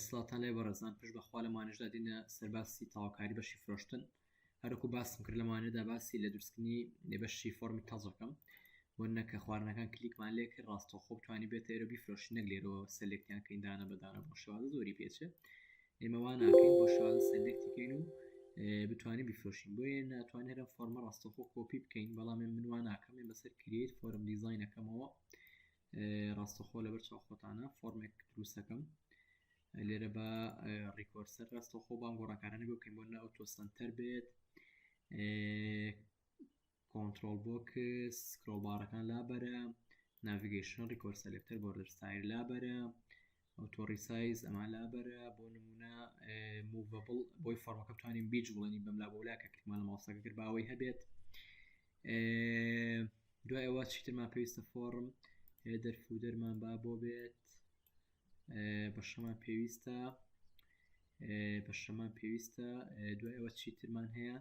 سڵاتان لێ بەڕێزان پێش بەخوا لەمانەشدا دێنە سەرباسی تاواکاری بەشی فرۆشتن هەروەکو باسم کرد لەمانەدا باسی لە دروستکردنی بەشی فۆرمی تازەکەم بۆ نەکە خواردنەکان کلیکمان لێ کرد ڕاستەوخۆ بتوانانی بێتە ئێرە بیفرۆشی نەک لێرەوە سەلێکتیان کەین دانە بەدانە بۆ شێوازە زۆری پێچێ ئێمە وا ناکەین بۆ شێوازە سەلێکتیکەین و بتوانین بیفرۆشین بۆیە ناتوانین هەرم فۆرمە ڕاستەوخۆ کۆپی بکەین بەڵام من وا ناکەم بەسەر کریت فۆرم دیزاینەکەمەوە ڕاستەوخۆ لەبەر چاو خۆتانە فۆرمێک دروستەکەم لێرە بە ڕیکۆرسەر ڕاستەوخۆ بام گۆڕاکارانە بۆ بکەین بۆ نە ئۆتۆ سنتەر بێت کۆنترۆل بۆکس سکرۆڵبارەکان لابەرە ناڤیگەیشن ڕیکۆرد سەلێکتەر بۆردەر ستایل لابەرە ئۆتۆ ریسایز ئەمان لابەرە بۆ نمونە موڤەبڵ بۆی فۆرمەکە بتوانین بیج بڵێنین بەم لابۆلا کە کلیکمان لە ماوسەکە کرد باوەی هەبێت دوای ئەوە چیترمان پێویستە فۆرم هێدەر فودەرمان با بۆ بێت بەشەمان پێویستە دوای ئەوە چیترمان هەیە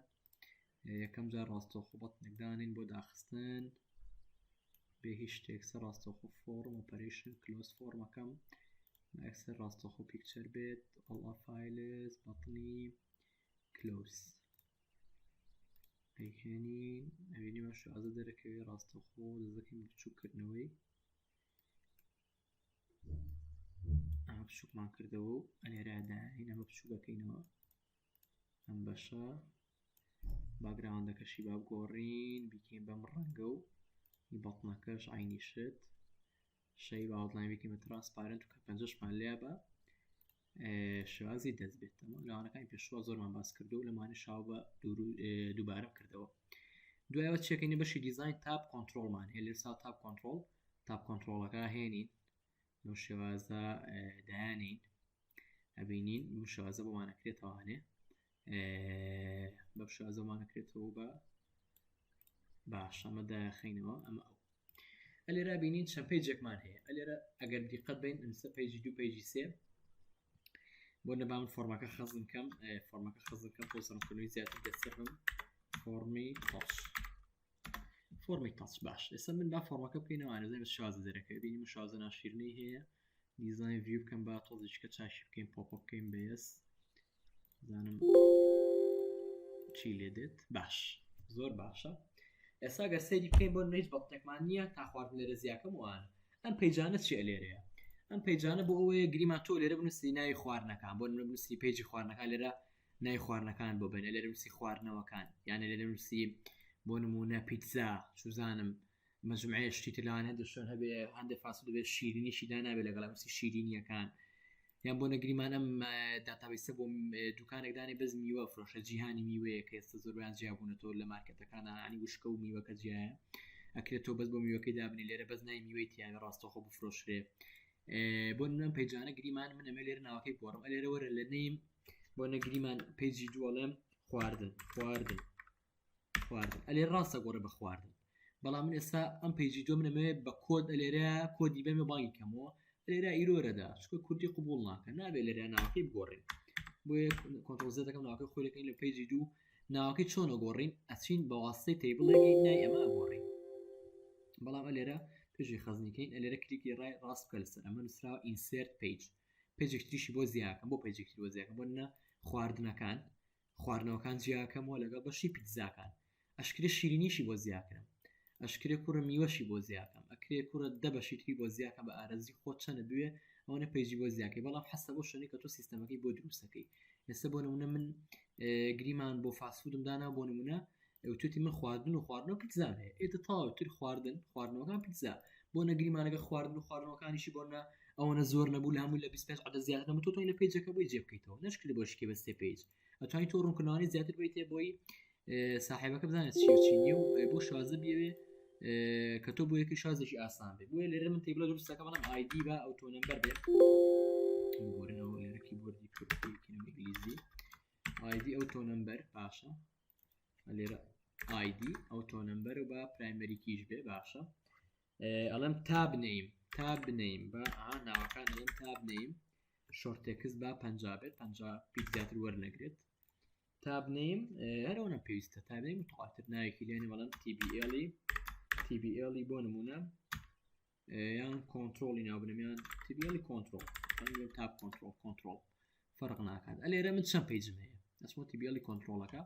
یەکەم جار ڕاستەوخۆ بەتنێکدانین بۆ داخستن بێ هیچ شتێکسە ڕاستەوخۆ فۆرم ئۆپەرێشن کلۆز فۆرمەکەم ئەکسەر ڕاستەوخۆ پیکچەر بێت ئەڵا فایلز بەتنی کلۆز ئەیهێنین ئەوێنی مەش ئازە دەرەکەوێ ڕاستەوخۆ دەزەکەین بچووکردنەوەی ئەمە بچووکمان کردەوە و ئەلێراداین ئەمە بچووکەکەینەوە ئەم بەشە باگراوندەکەشی با بگۆڕین بیکەین بەم ڕەنگە و بەتنەکەش عینی شت شەی باوەڵناوی بکەین بە ترانسپارنت و کە پەنجەشمان لێ بە شێوازی دەست بێت ئەمە لەوانەکانی پێشوە زۆرمان باس کردو و لەمانی شاو بە دووبارە کردەوە دوایەوە چێکەینی بەشی دیزاین تاب کۆنترۆڵمان هەیە لێرسا تاب کۆنترۆڵەکە هێنین لەو شێوازە دایانین ئەبینین بەم شێوازە بۆمانەکرێتەوانێ بەم شێوازە بۆمانەکرێتەوە بە باش ئەمە داخینەوە ئەمە ئەو ئەلێرە بینین چەند پێیجێکمان هەیە ئەلێرە ئەگەر دیقەت بین ئەمسە پێیجی 2 پێیجی 3 بۆ نەبام فۆرمەکە خەزم کەم بۆ سەرکردنەوەی زیاتر دەستێکم فۆرمی تاچ باش ئێستا من با فۆرمەکە بکەینەوە زای بە شازە دەرەکەوێت بینیم شازە ناشیرنەی هەیە دیزاین ڤیو بکەم با تۆزیچکە چاشی بکەین پۆپە بکەین بەس زانم چی لێ دێت باش زۆر باشە ئێستا گە سەیری بکەین بۆ نەیت بەڵتێکمان نییە تا خواردن لێرە زیاکەم وانە ئەم پەیجانە چی لێرەیە ئەم پەیجانە بۆ ئەوەیە گریمان تۆ لێرە بنووسی ناوی خواردنەکان بۆ نووسی پێیجی خواردنەکان لێرە ناوی خواردنەکان بۆ بێنە لێرە نووسی خواردنەوەکان یانە لێرە نووسی بۆ نمونە پیتزا چوزانم مەجموعەیە شتی ترلاوان هەندێک شوێن هەبێ هەندێک فاست فود بێت شیرینیشی دا نابێت لەگەڵ نووسی شیرینیەکان یان بۆ نەگریمان ئەم داتابیسە بۆ دوکانێکدانی بەز میوە فرۆشە جیهانی میوەیە کە ئێستا زۆربیان جیابوونەتەوە لە مارکێتەکانە عنی وشکە و میوەکە جیایە ئەکرێتەوە بەس بۆ میوەکەی دابنی لێرە بەس نای میوەی تیاوی ڕاستەوخۆ بفرۆشرێ بۆ نم پەیجانە گریمان من ئەمە لێرە ناوەکەی گۆڕم لێرە وەرە لە نەیم بۆ نەگریمان پێیجی دووەڵێم خواردن ئەلێ ڕاستە گۆڕە بە خواردن بەڵام من ئێستا ئەم پێیجی دۆ منەمەوێت بە کۆد لێرە کۆدی بەمە باڵی کەمەوە لێرە ئیرۆرەدا چکە کوردی قبول ناکە نابێت لێرە ناوەکەی بگۆڕین بۆیە کۆنترۆل زێ دەکەم ناوەکەی خۆی دەکەین لە پێیجی دوو ناوەکەی چۆنە گۆڕین ئەچین بە واستەی تێبڵێکی نای ئەمە گۆڕین بەڵام لێرە پێشی خەزنیکەین لێرە کلیکی ڕای ڕاست بکە لەسەر ئەمە نووسراوە ئینسێرت پێیجێکتریشی بۆ زیاکەم بۆ پێیجێکتری بۆ زیاکەم بۆ نە خواردنەوەکان جیاکەمەوە لەگەڵ بەشی پیتزاکان ئەشکرێ شیرینیشی بۆ زیاکەم ئەشکرێ کوڕە میوەشی بۆ زیاکەم ئەکرێ کوڕە دەبەشی تری بۆ زیاکە بە ئارەزی خۆ چەنە دوێ ئەوەنە پێیجی بۆ زیاکەی بەڵام حەسە بۆ شوێنی کە تۆ سیستەمەکەی بۆ دروستەکەی ئێستا بۆ نمونە من گریمان بۆ فاسفودم دانا بۆ نمونە توتی من خواردن و خواردنەوە پیتزا هەیە ئێتە تاوتر خواردنەوەکان پیتزا بۆ نەگریمانەکە خواردن و خواردنەوەکانیشی بۆنە ئەوەنە زۆر نەبوو لە هەموو لە 25 عدە زیاتر نەبوو تۆ لە پێیجەکە بۆی جێبکەیتەوە نشکل بۆ شکێ بەستێ پێیج ئەتوانی تۆ ڕوونکردنەوەی زیاتر بیتێ بۆی ساحێبەکە بزانێت چی و بۆ شازە بێوێ کە تۆ بۆ یەکی شازێکی ئاسان بێ بۆیە لێرە من تێبڵە دروستەکە بەڵام ئایدی بە ئەوتۆ نەمبەر بێت بۆرنەوە لێرە کیبۆردی کوردی ئینگلیزی ئایدی ئەوتۆ نەمبەر باشە لێرە ئایدی ئەوتۆ نەمبەر و بە پرایمەری کیش بێ باشە ئەڵم تاب نەیم بە ناوەکان ئەڵم تاب نەیم شۆرتێکس بە 50 بێت 50 پیت زیاتر وەرنەگرێت تاب نەیم هەرەوەنە پێویستە تاب نەیم متواتر ناوێکی لێنێ بەڵام TBL بۆ نمونە یان کۆنترۆلی ناو بنەمیان TBL کۆنترۆل مثلا تاب كنترول فرق ناكاد اللي من چەند پیجم هەیە ئەچمە تیبیڵی کۆنترۆڵەکە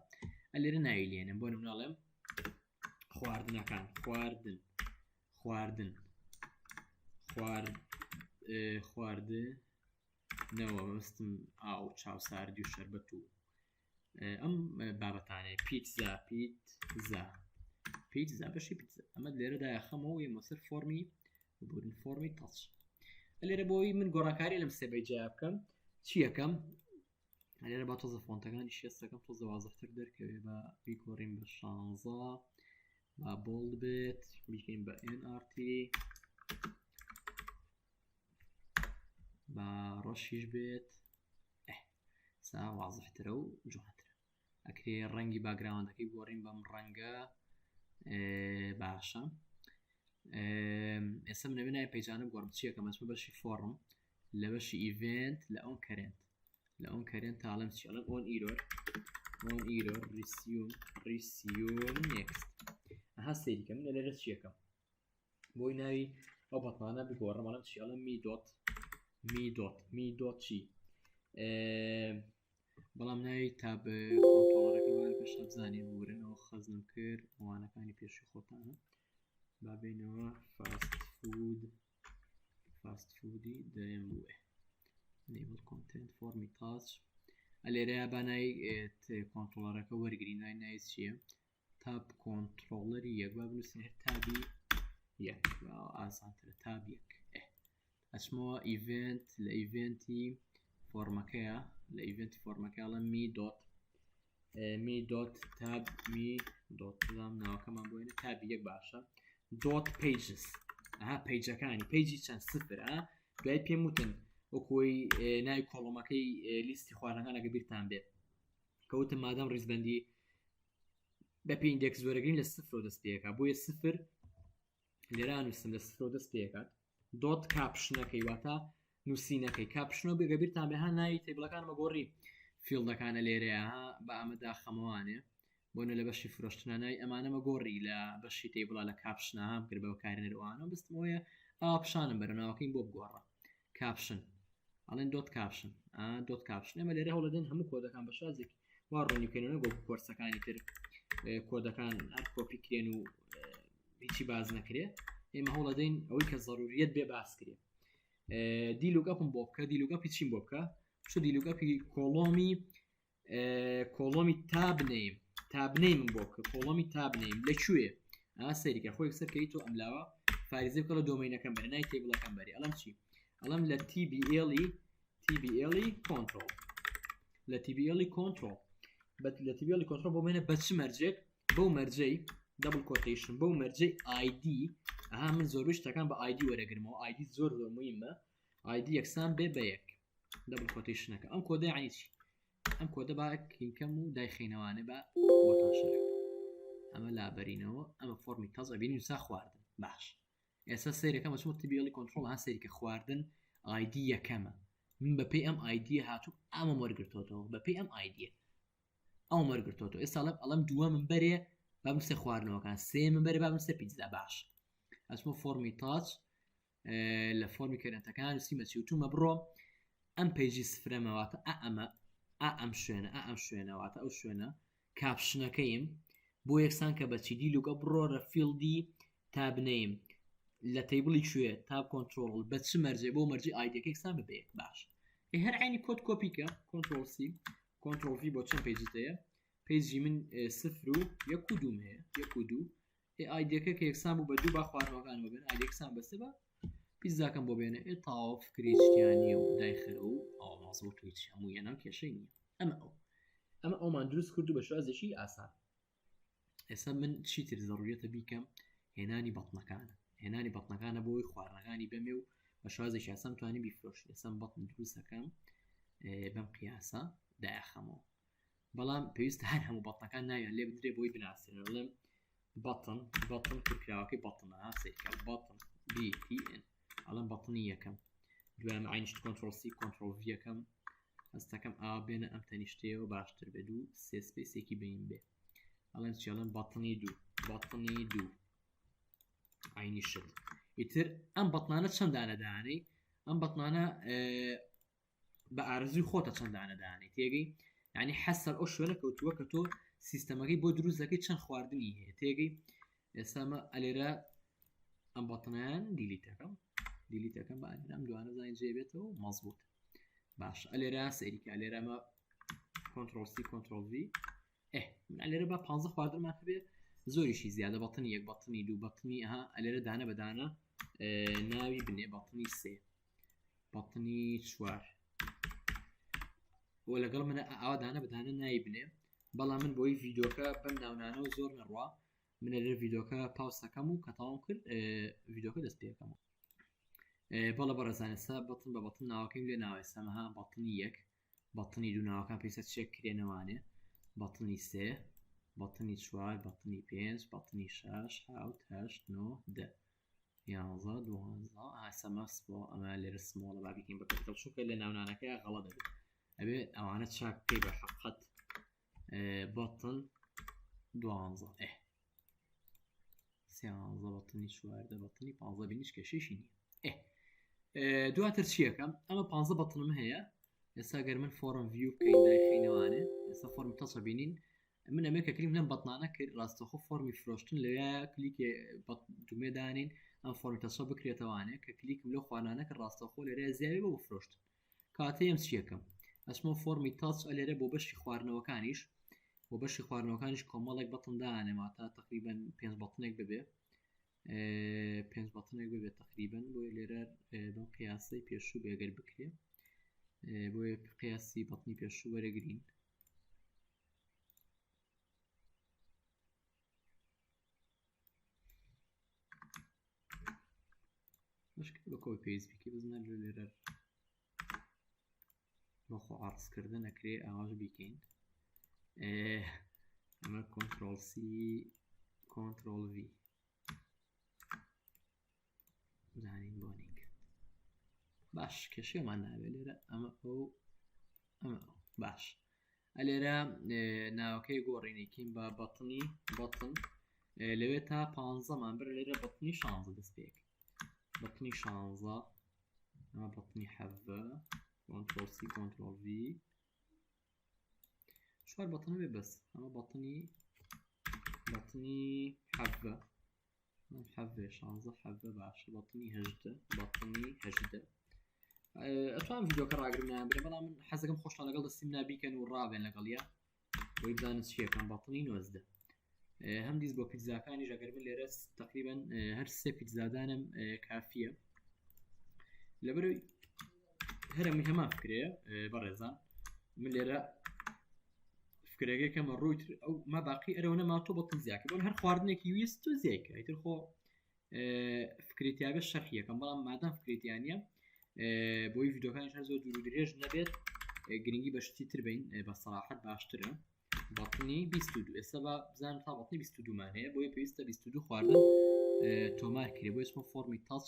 ئەلێرە ناوی لێنم بۆ نمونەڵێم خواردنەکان خواردنەوە بەستم ئاو چاوساردی و شەربەت و ئەم بابەتانەیە پیتزا بەشی پیتزا ئەمە لێرەدا یاخەمەوە یەمەسەر فۆرمی تەچ لێرە بۆی من گۆڕانکاری لەم سێ بەیجا بکەم چی یەکەم لێرە با تۆزە فۆنتەکانی شێستەکەم تۆزە وازەفتر دەرکەوێ بە بیگۆڕین بە 16 با بۆڵد بێت بیکەین بە NRT با ڕەشیش بێت سا وازەفترە و جوانترە ئەکرێ ڕەنگی باگراوندەکەی گۆڕین بەم ڕەنگە باشە ئێستا من نەبێنای پەیجانە گۆڕم چیەکەم ئەچمە بەشی فۆڕم لە بەشی ئیڤنت لە ئەون کەرێنت تاڵم چیڵم ئۆن ئیرۆر ریسیوم نێکست ئەها سەیریکە من لەرە چیەکەم بۆی ناوی ئەو بەتمانە بگۆڕم ئەڵم چیڵم می دۆت چی بەڵام ناوی تاب کۆنترۆڵەرەکە وای پێش بزانێ ورنەوە خەزم کرد ئەوانەکانی پێشی خۆتانە بابینەوە فاست فودی دەرێن بووێ enable content formi touch ئەلێرەیە بانای کۆنترۆڵەرەکە وەرگری ناوی چییە تاب کۆنترۆڵەری یەک با بنووسین هەر تابی یەک ئاسانترە تاب یەک ئەچمەوە ئیڤنت لە ئیڤنتی فۆرمەکەیە لە ئیڤنتی فۆرمەکەڵە می دۆت تاب می دۆت ناوەکەمان بۆینە تابی یەک باشە دۆت پیجز ئەها پیجەکانی پیجی چەند سفر دوای پێم وتن وەکۆی ناوی کۆڵۆمەکەی لیستی خواردنەکانەکە بیرتان بێت کەوتم مادەم ڕیزبەندی بەپی ئیندێکس زۆرەگرین لە سفر دەست پێەکە بۆیە سفر لێرە نووسم لە سفر دەست پێکات دۆت کاپشنەکەی واتە نووسینەکەی کاپشنەوە بێگە بیرتان بێ ها ناوی تێبڵەکانمە گۆڕی فیلدەکانە لێرەیە بە ئەمەدا خەمەوانێ بۆنە لە بەشی فرۆشتنانای ئەمانەمە گۆڕی لە بەشی تێبڵا لە کاپشنە هەم کرد بەوە کارێنەرەوانە بستمەوەیە ئاپشانم بەرەناوەکەین بۆ بگۆڕە کاپشن ئەڵێن دۆت کاپشن ئەمە لێرە هەوڵەدەن هەموو کۆدەکان بە شازێکی وا ڕۆنیکەنەوە بۆ کۆرسەکانی تر کۆدەکان هەر کۆپی کرێن و هیچی باز نەکرێ ئێمە هەوڵەدەین ئەوەی کە ضروریەت بێ باس کرێ دیلوگەپم بۆ بکە دیلوگەپی چیم بۆ بکە چ دیلوگەپی کۆڵۆمی تابنەیم بۆ بکە کۆڵۆمی تابنەیم لەکوێ سەریکە خۆی سەرکەی تۆ ئەملاوە فارزی بکە لە دۆمینەکەم بەرە نای تێبڵەکەم بەری ئەڵم چی ئەڵم لە TBL control لە TBL control لە TBL control بۆ منە بە چ مەرجێک بەو مەرجەی دبل کوتیشن بەو مەرجەی ID ئەها من زۆربەی شتەکان بە ID وەرەگرمەوە ID زۆر مهمە ID یەکسان بێ بە یەک دبل کوتیشنەکە ئەم کۆدە یعنی چی ئەم کۆدە با کینکەم و دایخینەوانە بە بۆتاشەکە ئەمە لابەرینەوە ئەمە فۆرمی تازە بینی وسا خواردن باش ئێستا سەیرەکەم چۆن TBL control ها سەیرکە خواردن ID یەکەمە من بەپێی ئەم ID هاتوو ئەمە وەرگرتۆتەوە بەپێی ئەم ID ئەو وەرگرتۆتەوە ئێستا ئەڵم دووە من بەرێ بابم سێ خواردنەوەکان سێ من بەرێ بابم سێ پیتزا باش ئەچمە فۆرمی تاچ لە فۆرمی کەرنتەکان سیمە چوتومە بڕۆ ئەم پیجی سفرەمەواتە ئەم شوێنەواتە ئەو شوێنە کاپشنەکەیم بۆ یەکسان کە بەچی دیلوگە بڕۆرە فیلدی تابنەیم لە تیبڵی کوێ تاب کۆنترۆل بە چ مەرجێ بۆ مەرجی ئایدەکە یەکسان ببێ باش هەر عینی کۆد کۆپیکە کۆنترۆل C کۆنترۆل V بۆ چەند پیجتەیە پیجی من سفر و یەک و دووم هەیە یەک و دوو ئایدەکە کە یەکسان بوو بە دوو با خواردنەوەکان ببێن ئایدەکسان بەسە بە پیزاکەم بۆ بێنە تاوە فکرێکیانیە و دایخەرە و ئاوازە و تویچ هەموو یەنام کێشەی نییە ئەمە ئەومان دروست کرد و بە شوازێکی ئاسان ئێستا من چیتر ضرورەتە بیکەم هێنانی بەڵنەکانە بۆی خواردنەکانی بەمێ و بە شوازێکی ئاسان توانی بیفرۆشی ئێسم بەڵن دروستەکەم بەم قیاسە دایخەمەوە بەڵام پێویستە هەر هەموو بەڵنەکان ناویان لێ بدرێ بۆی بناسیێنەوە لێم بەڵن کورکراوەکەی بەڵنە سێکە بەڵن BTN ئەڵم بەڵنی یەکەم دوام عینشت کۆنترۆل C کۆنترۆل V یەکەم هەستەکەم ئا بێنە ئەم تەنیشتەیەوە باشتر بێت و سێ سپیسێکی بین بێ ئەڵێن چیڵم بەڵنی دوو عینی شت ئیتر ئەم بەڵنانە چەند دانەدانەی ئەم بەتنانە بە ئارزوی خۆتە چەند دانە دانی تێگەی یعنی حەسەر ئەو شوێنە کەوتووە کە تۆ سیستەمەکەی بۆ دروست دەکەی چەند خواردنی هەیە تێگەی ئێسامە ئەلێرە ئەم بەتنیان دیلیتەکەم بە ئەلێرام دوانە زانین جێبێتەوە مەزبوط باش ئەلێرە سەیریکە ئەلێرەمە کنترۆل سی کنترۆل ڤی من ئەلێرە بە 15 خواردنمان هەبێ زۆریشی زیادە بەتنی یەک بەتنی دوو بەتنی ها ئەلێرە دانە بەدانە ناوی بنێ بەتنی سێ بەتنی چوار بۆ لەگەڵ منە ئاوا دانە بەدانە ناوی بنێ بەڵام من بۆی ڤیدۆکە بەم ناونانە و زۆر نەڕوا منە لێر ڤیدۆکە پاوسەکەم و کە تەواو کرد ڤیدۆکە دەست پێەکەم بەڵە بەڕێزانێستا بەتن بە بەتن ناوەکەیم لێ ناوێسەمەها بەتنی یەک بەتنی دوو ناوەکان پێویستە چێک کرێنەوانێ بەتنی سێ بەتنی چوار بەتنی پێنج بەتنی شەش حوت هەشت نۆ دە یانزە دوانزە ئاسەمەس بۆ ئەمە لێرە سمۆڵە بابیکەین بە کەپیتەڵ چونکە لە ناونانەکەی غەڵە دەبێت ئەبێ ئەوانە چاک پێی بە حەقەت بەتن دوانزە سیانزە بەتنی چواردە بەتنی پانزە بینیش کێشێشی نییە دواتر چیەکەم ئەمە 15 بەتنم هەیە ئێستا گەر من فۆرم ڤیو بکەین داخینەوانێ ئێستا فۆرمی تەچە بینین من ئەمە کە کلیم لەم بەتنانە کرد ڕاستەخۆ فۆرمی فرۆشتن لەوێ کلیکێ دومێ دانین ئەم فۆرمی تەچە بکرێتەوانێ کە کلیکم لەو خوانانە کە ڕاستەخۆ لێرە زیاوی بۆ بفرۆشتن کاتەیەم چیەکەم ئەسمە فۆرمی تاچ ئەلێرە بۆ بەشی خواردنەوەکانیش بۆ بەشی خواردنەوەکانیش کۆمەڵێک بەتن دانێما تا تقریبان 5 بەتنێک ببێ 5 بەتنێک ببێت تقریبان بۆی لێرە بەم قیاسی پێشوو بێگەر بکرێ بۆیە قیاسی بەتنی پێشوو وەرەگرین مشکل بە کۆی پێویست بکە بزنە لێرە بەخۆ عرضکردن نەکرێ ئاواش بیکەین ئەمە کنترۆل سی کنترۆل ڤی زانین بۆنی کرد باش کێشێمان ناوێت لێرە ئەمە ئەو باش ئەلێرە ناوەکەی گۆڕینێکین بە بەتنی بەتن لەوێ تا 15مان بەر لێرە بەتنی 16 دەست پێک بەتنی 16 ئەمە بەتنی حەڤە کنترۆل سی کنترۆل ڤی چوار بەتنە بێ بەس ئەمە بەتنی حەڤە حەڤێ 16 حەڤە باشە بەتنی هەژدە بەتنی هەژدە ئەتوان ڤیدۆکە ڕاگرنیان برێ بەڵام من حەزەکەم خۆشتان لەگەڵ دەستیم نابیکەن و ڕابێن لەگەڵیا بۆی بزانن چیەکەم بەتنی 19 هەم دیست بۆ پیتزاکانی ئەگەر من لێرە تقریبا هەر سێ پیتزادانم کافیە لەبەرەوەی هەرمی هەمان فکرەیە بەڕێزان من لێرە فکرەکەمە ڕووی ئەو ما باقی ئەرەوە نەما تۆ بەتن زیاکە بۆن هەر خواردنێکی ویست و زیایکە ئیتر خۆ فکرێتیابێ شەرحیەکەم بەڵام مادام فکرێتیانە بۆی ڤیدۆکانی هەر زۆر دوور و درێژ نەبێت گرنگی بەشتی تر بین بە سەراحەت باشترە بەتنی 22 ئێستا بزانم تا بەتنی 22 مان هەیە بۆیە پێویستە 22 خواردن تۆمار کرێ بۆ اسمە فۆرمی تاچ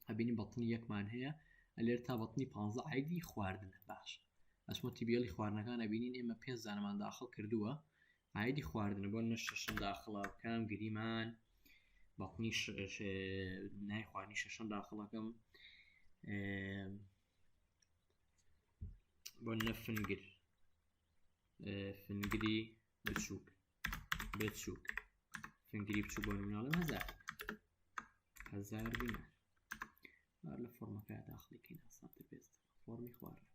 هەبینی بەتنی یەکمان هەیە ئەلێر تا بەتنی 15 عیدی خواردنە باش ئەسمە تیبیێڵی خواردنەکانە بینین ئێمە 5 زانمان داخل کردووە عیدی خواردنە بۆ نە شەشەم داخڵە بکەم گریمان بەتنی نای خواردنی شەشەم داخڵەکەم بۆ نە فنگری بچووک فنگری بچوو بۆ نموناڵم 1000 دینار لە فۆرمەکە داخلیکەین ئاسانتر پێست فۆرمی خواردن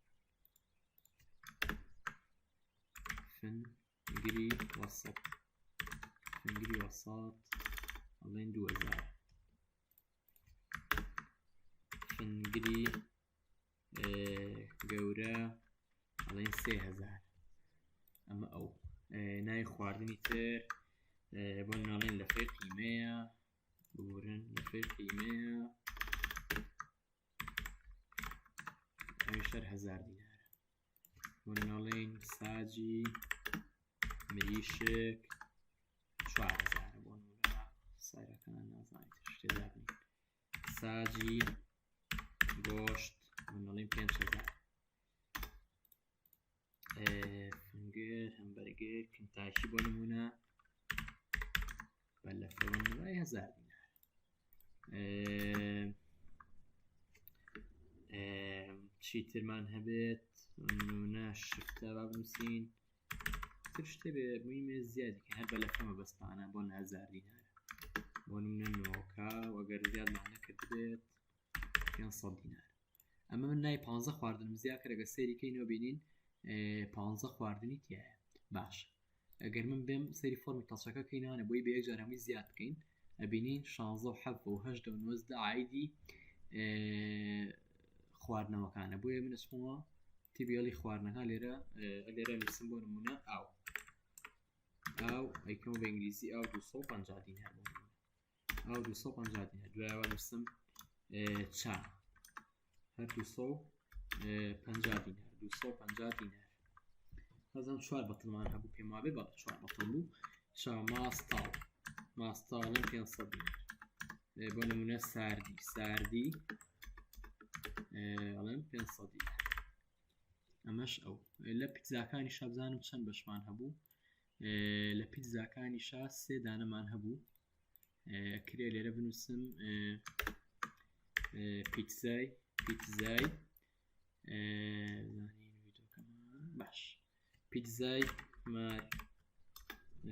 فنگری وەسەط ئەڵێن 2000 فنگری گەورە ئەڵێن 3000 ئەمە ئەو نای خواردنی تر بۆ ناڵێن لەفێ قیمەیە بورن لەفێ قیمەیە ئەویشەر 1000 دینارە بۆ ناڵێن ساجی مریشک 4000 بۆ نمونە سایرەکان نازانیت شتێدا بین ساجی گۆشت بۆ ناڵێن 5000 فنگر هەمبەرگر کنتاکی بۆ نمونە بە لەفەوە نوای 1000 دینار چی ترمان هەبێت ناشفتە با بنووسین تر شتێ بێ مویمێ زیادی کە هەر بە لەفەمە بەستانە بۆ 1000 دینارە بۆ نمونە نۆکە وەگەر زیادمان نەکرد بێت 500 دینار ئەمە من نای 15 خواردنم زیاد کە ئەگەر سەیریکەینەوە بینین 15 خواردنی تایە باش ئەگەر من بێم سەیری فۆرمی تەڵچەکە کەینانە بۆی بە یەک جار هەمووی زیاد بکەین ئەبینین 16 و 7 و 8 و 9 عایدی خواردنەوەکانە بۆیە من ئەچمەوە تیبیڵی خواردنەکە لێرە نووسم بۆ نمونە ئاو ئەیکەمە بە ئینگلیزی ئاو 250 دینار بۆ ئاو 250 دینار دوایەوە نووسم چا هەر 250 دینار 250 دینار هەزم 4 بەتڵمان هەبوو پێم وابێ بەڵێ 4 بەتڵ بوو چا ماستاڵم 500 دینار بۆ نمونە ساردی ئەڵێم 500 دینار ئەمەش ئەو لە پیتزاکانی شابزانم چەند بەشمان هەبوو لە پیتزاکانیشا 3 دانەمان هەبوو کرێ لێرە بنووسم پیتزای باش پیتزای مارگرێتا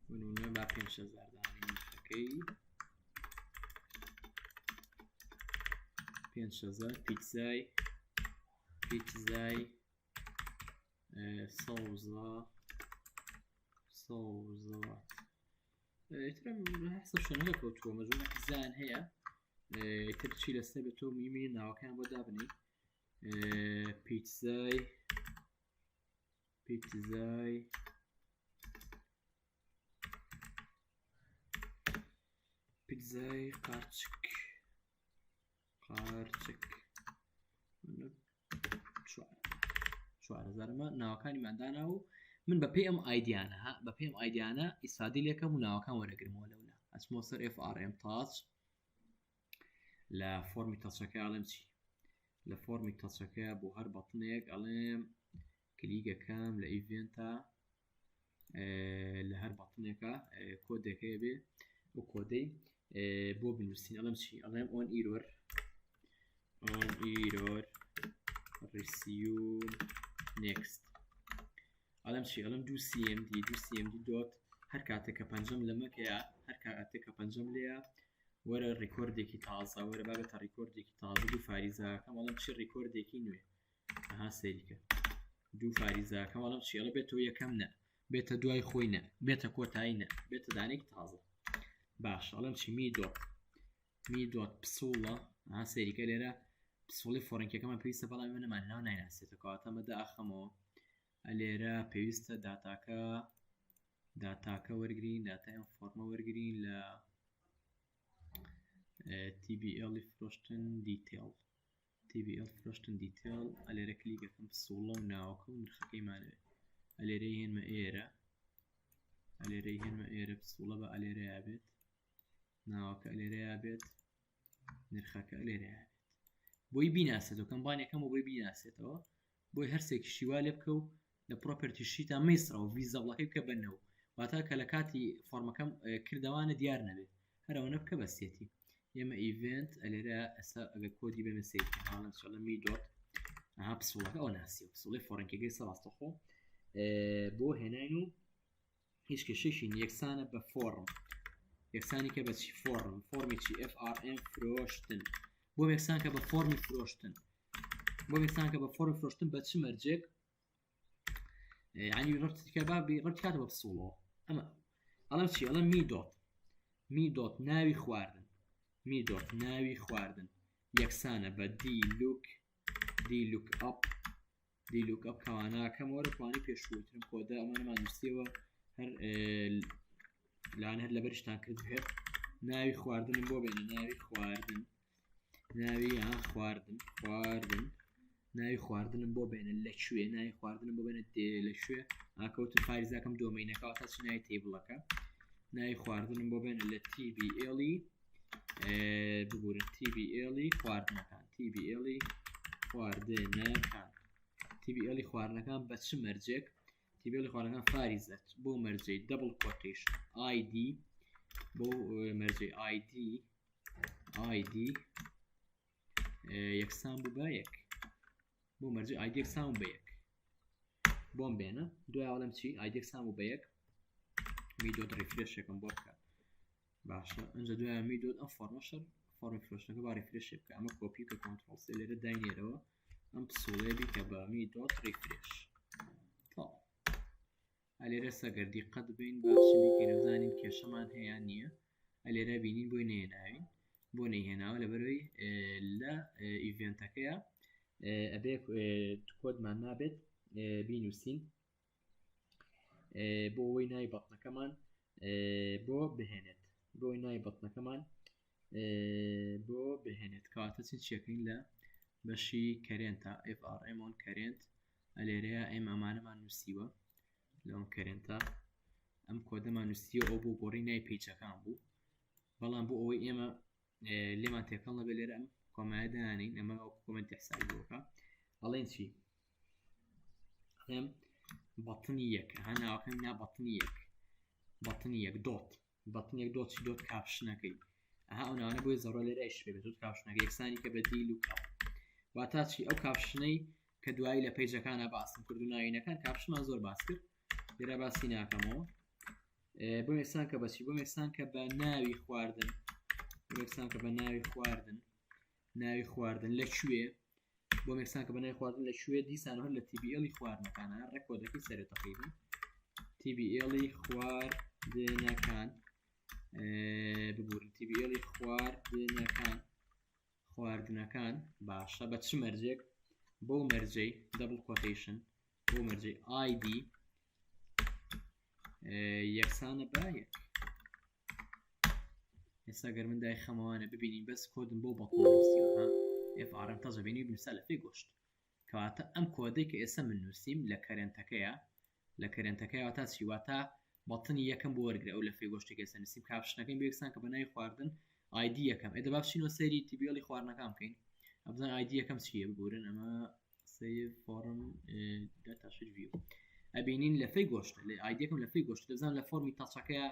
بنوونە با 5000 دانی نرخەکەی 5000 پیتزای سەوزات ترم حسب شنو كوتو مجموعة زان هي ترشي لسبب تو ميمي ناو كان بدابني بيتزاي قارچك شوار زرمە ناوەکانی مادانا و من بە پێم ئایدیانە ئیسادی لێکەم و ناوەکان وەرەگرمەوە لەولا ئەچمۆ سەر FRM تاچ لە فۆرمی تەچەکە ئەڵێم چی لە فۆرمی تەچەکە بۆ هەر بەتنێک ئەڵێم کلیگەکەم لە ئیڤێنتە لە هەر بەتنێکە کۆدێکەیە بێ و کۆدەی بۆ بنووسین ئەڵێم چی ئەڵێم on error resume next ئەڵێم چی ئەڵێم 2cmd دۆت هەر کاتێککە پەنجەم لەمەکەیە هەر کاتێککە پەنجەم لێە وەرە ڕیکۆردێکی تازە وەرە بابێتە ڕیکۆردێکی تازە دوو فاریزاکەم ئەڵێم چی ڕیکۆردێکی نوێ ئەها سەیریکە دوو فاریزاکەم ئەڵێم چی ئەڵە بێتەوە یەکەم نە بێتە دوای خۆی نە بێتە کۆتایی نە بێتە دانێکی تازە باش ئەڵێم چی می دۆت پسوڵە ئەها سەیریکە لێرە پسوڵی فۆڕنکەکەمان پێویستە بەڵام منەمان ناو نایناسێتە کەواتەمەدا ئەخەمەوە لێرە پێویستە داتاکە وەرگین داتای ئەم فۆرمە وەرگین لە TBL فرۆشتن دیتیل ئەلێرە کلیگەکەم پسوڵە و ناوەکە و نرخەکەیمانەوێت ئەلێرەی هێنمە ئێرە پسوڵە بە ئەلێرەیە بێت ناوەکە ئەلێرەیە بێت نرخەکە ئەلێرەیە بێت بۆی بیناسێتەوە کەمبانیەکەم و بۆی بیناسێتەوە بۆی هەرسێکی شیوا لێ بکە و لە پرۆپەرتی شیتا مەیسرەوە ڤیزەڵەکەی بکە بەنەوە واتە کە لە کاتی فۆرمەکەم کردەوانە دیار نەبێت هەرەوەنە بکە بەسێتی ئێمە ئیڤنت ئەلێرە ئەسا ئەگە کۆدی بێمە سێتی هاڵم شڵە می دۆت ئەها پسوڵەکە ئەو ناسی و پسوڵی فۆڕنکەکەی سەڕاستەخۆ بۆ هێناین و هیچ کێشەیەکی یەکسانە بە فۆڕم یەکسانی کە بەچی فۆرمی چی FRM فرۆشتن بۆ یەکسان کە بە فۆرمی فرۆشتن بە چ مەرجێک ینی ڕەتکە بابی ڕەت کاتە بە پسوڵەوە ئەمە ئەڵەم چی ئەڵەم می دۆت ناوی خواردن یەکسانە بە دیلوک ئەپ کەواناکەمەوە توانی پێشوترم کۆدە ئەمانەمان نووسیەوە هەر لاان هەر لەبەرشتان کرد هێت ناوی خواردنم بۆ بێنە ناوی خواردنم بۆ بێنە لەکوێ ناوی خواردنم بۆ بێنە لەکوێ ئاکەوتن فایزاکەم دۆمینەکەەوە تا چ ناوی تیبڵەکە ناوی خواردنم بۆ بێنە لە TBL ببورن TBL خواردنەکان TBL خواردنەکان بە چ مەرجێک TBL خواردنەکان فاریزەت بۆ مەرجەی دبل کوتیشن ID بۆ مەرجەی ID یەکسان بوو بە یەک بۆ مەرجە ئایدی یەکسان بە یەک بۆم بێنە دوای ئەڵم چی ئایدی یەکسان بوو بە یەک میدۆت ریفرێشێکم بۆ بکە باشە ئەنجە دوای میدۆت ئەم فۆرمەشە فۆرمی فرۆشتەکە با ریفرێشێ بکە ئەمە کۆپی کە کۆنتڕۆڵ سێ لێرە داینێرەوە ئەم پسوڵێ بیکە بە میدۆت ریفرێش ئەلێرە سەگەر دیقەت بین باشی بیکەین بزانین کێشەمان هەیە نییە ئەلێرە بینین بۆی نێناوین بۆ نەیهێناوە لەبەرەوەی لە ئیڤێنتەکەیە ئەبێ کۆدمان نابێت بینوسین بۆ ئەوەی ناوی بەڵنەکەمان بۆ بهێنێت بۆی ناوی بەڵنەکەمان بۆ بهێنێت کاتە چیەکەین لە بەشی کەرێنتە FRM on کەرێنت ئەلێرەیە ئێمە ئەمانەمان نووسیوە لەم کەرێنتە ئەم کۆدەمان نووسیوە ئەو بۆ گۆڕی نای پیجەکان بوو بەڵام بۆ ئەوەی ئێمە لێمان تێکەڵ نەبێ لێرە ئەم کۆمایە دانین ئەمە کۆمنتی حسابی بۆکە ئەڵێن چی ئەڵێم بەتنی یەک هەناوەکەم نا بەتنی یەک بەتنی یەک دۆت بەتنی یەک دۆت چی دۆت کاپشنەکەی ئەها ئەو ناوانە بۆی زەڕۆ لێرە ئیش بێت دۆت کاپشنەکە یەکسانی کە بە دیل و کاپ واتە چی ئەو کاپشنەی کە دوایی لە پیجەکانە باسم کرد و ناوینەکان کاپشنمان زۆر باس کرد لێرە باسی ناکەمەوە بۆ یەکسان کە بەچی بۆ یەکسان کە بە ناوی خواردن یەکسان کە بە ناوی خواردن لەکوێ بۆ یەکسان کە بە ناوی خواردن لەکوێ دیسان هەر لە TBL خواردنەکانە ڕێکۆدەکەی سەرێت تەقریبا TBL خواردنەکان ببورن TBL خواردنەکان باشە بە چ مەرجێک بۆ مەرجەی دبل کوتیشن بۆ مەرجەی ID یەکسانە بە یەک ئێستا گەر من دای خەمەوانە ببینین بەس کۆدم بۆ بەڵنووسیوە FRM تەزە بینی بنووسە لە فێ گۆشت کەواتە ئەم کۆدەی کە ئێستا من نووسیم لە کەرێنتەکەیەوە تا چیواتە بەڵتنی یەکەم بۆ وەرگرە ئەو لە فێ گۆشتێک ئێستا نووسیم کاپشنەکەی بێکسان کە بە ناوی خواردن ID یەکەم ئێدە با بچینەوە سەیری TBL خواردنەکان بکەین ئەبزان ID یەکەم چییە بگورن ئەمە سیڤ فۆرم داتا شیت ڤیو ئەبینین لە فێ گۆشتە لە ID یەکەم لە فێ گۆشت دەبزان لە فۆرمی تاچەکەیە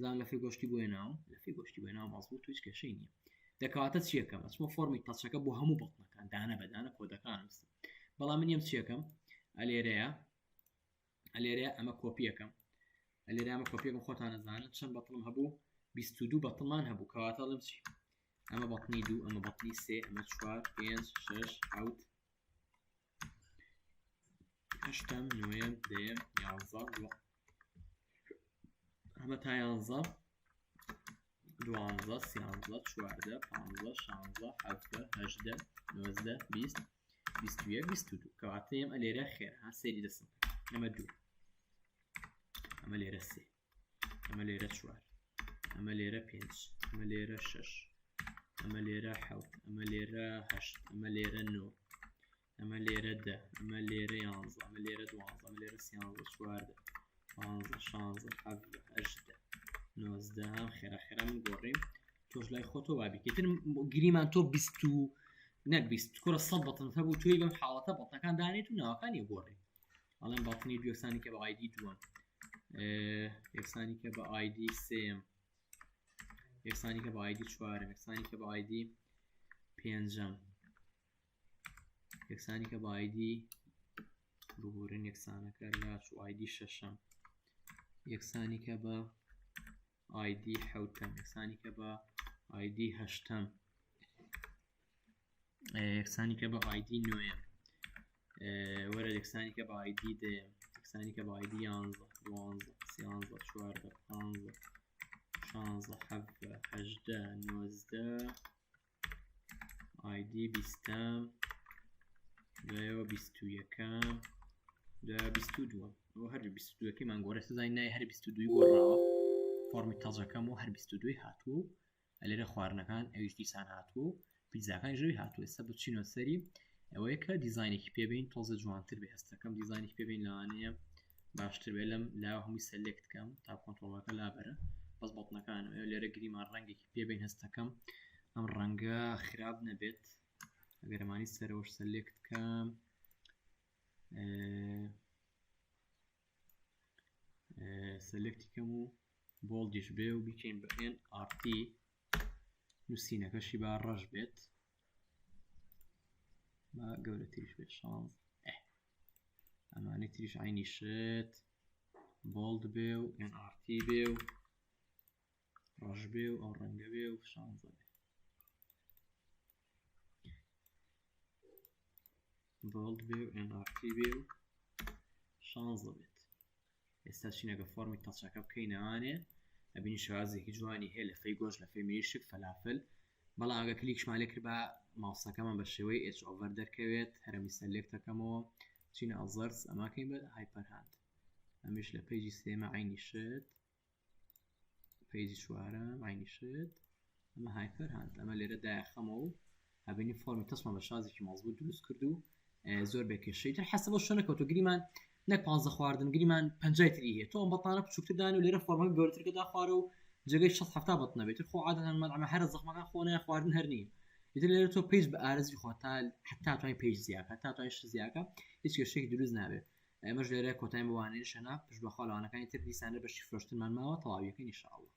زان لە فێ گۆشتی بۆ هێناو لە فێ گۆشتی بۆ هێناو مازبوط تویش کێشەی نییە دەکەواتە چیەکەم ئەچمە فۆرمی تاچەکە بۆ هەموو بەڵنەکان دانە بەدانە کۆدەکان نووسم بەڵام من یەم چیەکەم ئەلێرەیە ئەمە کۆپیەکەم ئەلێرە ئەمە کۆپیەکەم خۆتان نەزانن چەند بەتڵم هەبوو 22 بەتڵمان هەبوو کەواتە لەم چی ئەمە بەتنی 2 ئەمە بەتنی 3 ئەمە 4 5 6 7 هەشتم نوێم دێم 11 ئەمە تا 11 12 13 14 15 16 17 18 19 20 21 22 کەواتە ئێم ئەلێرە خێر ها سێری دەسم ئەمە 2 ئەمە لێرە 3 ئەمە لێرە 4 ئەمە لێرە 5 ئەمە لێرە 6 ئەمە لێرە 7 ئەمە لێرە 8 ئەمە لێرە 9 ئەمە لێرە 10 ئەمە لێرە 11 ئەمە لێرە 12 ئەمە لێرە 13 14 15 16 17 18 19 هم خێرا من گۆڕیم تۆش لای خۆتۆ وابیکەیتر گریمان تۆ 20 نەک 20 کوڕە 100 بەتن هەبوو توی بەم حاڵەتە بەڵنەکان دانێت و ناوەکانی گۆڕی ئەڵێن بەڵنی دو یەکسانی کە بە ID 2 یەکسانی کە بە ID 3 یەکسانی کە بە ID 4 یەکسانی کە بە ID 5 یەکسانی کە بە ID ببورن یەکسانەکە لاچ و ID 6 یەکسانی کە بە ID 7 یەکسانی کە بە ID 8 یەکسانی کە بە ID 9 وەرە یەکسانی کە بە ID 10 یەکسانی کە بە ID 11 12 13 14 15 16 17 18 19 ID 20 دوایەوە 21 دوایە 22 ئەوە هەر 22 کەمان گۆڕێ سزای نای هەر 22 گۆڕاوە فۆرمی تەزەکەم و هەر 22 هاتوو ئەلێرە خواردنەکان ئەویش دیسان هاتوو پیزاکان ژەوی هاتوو ئێستا بچینەوە سەری ئەوەیە کە دیزاینێکی پێبین تۆزە جوانتر بێ هەستەکەم دیزاینێکی پێبین لەوانەیە باشتر بێ لەم لاوە هەمووی سەلێکت بکەم تا کۆنتڕۆڵەکە لابەرە بەس بەڵنەکانم ئێوە لێرە گریمان ڕەنگێکی پێبین هەستەکەم ئەم ڕەنگە خراپ نەبێت ئەگەرمانی سەرەوەش سەلێکت بکەم سەلێکتی کەم و بۆڵدیش بێ و بیکەین بە NRT نووسینەکەشی با ڕەش بێت ما قولة تريش بالشانز أماني تريش عيني شت بولد بيو ان ار تي بيو رش بيو أو رنج بيو شانز بولد بيو ان ار تي بيو شانز بيت استاشينا كفورمي تاتشاكا بكينا أنا أبيني شغازي جواني هي لفي جوش لفي ميشك فلافل بلا اگه کلیکش مالی کرد ماوسا کمان بشوی اچ اوور در کویت هرمی سلکت کمو چین ازرس اما کیم به هایپر هاند امیش لپیجی سیما عینی شد پیجی شوارم عینی شد اما هایپر هاند اما لیره دا خمو هبینی فرمی تصمیم بشازی که مظبوط درست کردو زور بکشی تر حسب شونه کتو گریمان نک 15 خواردن گریمان 50 تریه تو ام بطانه بچوک تدانو لیره فرمان گورتر کدا خوارو جگەی 6 بەتنە بێت خۆ عادەتەن مەدعمە هەر زەخمەکان خۆنە خواردن هەر نییە ئیتر لێرە تۆ پێیج بە ئارەزی خۆتا حتا توانین پێیج زیاکە تا توانین زیاکە هیچ کێشەیەکی دروست نابێت ئەمەش لێرە کۆتایی بوانێت شەنا پشت بەخۆڵەوانەکانی تر دیسانە بەشی فرۆشتنمان ماوە تەواویەکەی ئینشاءالله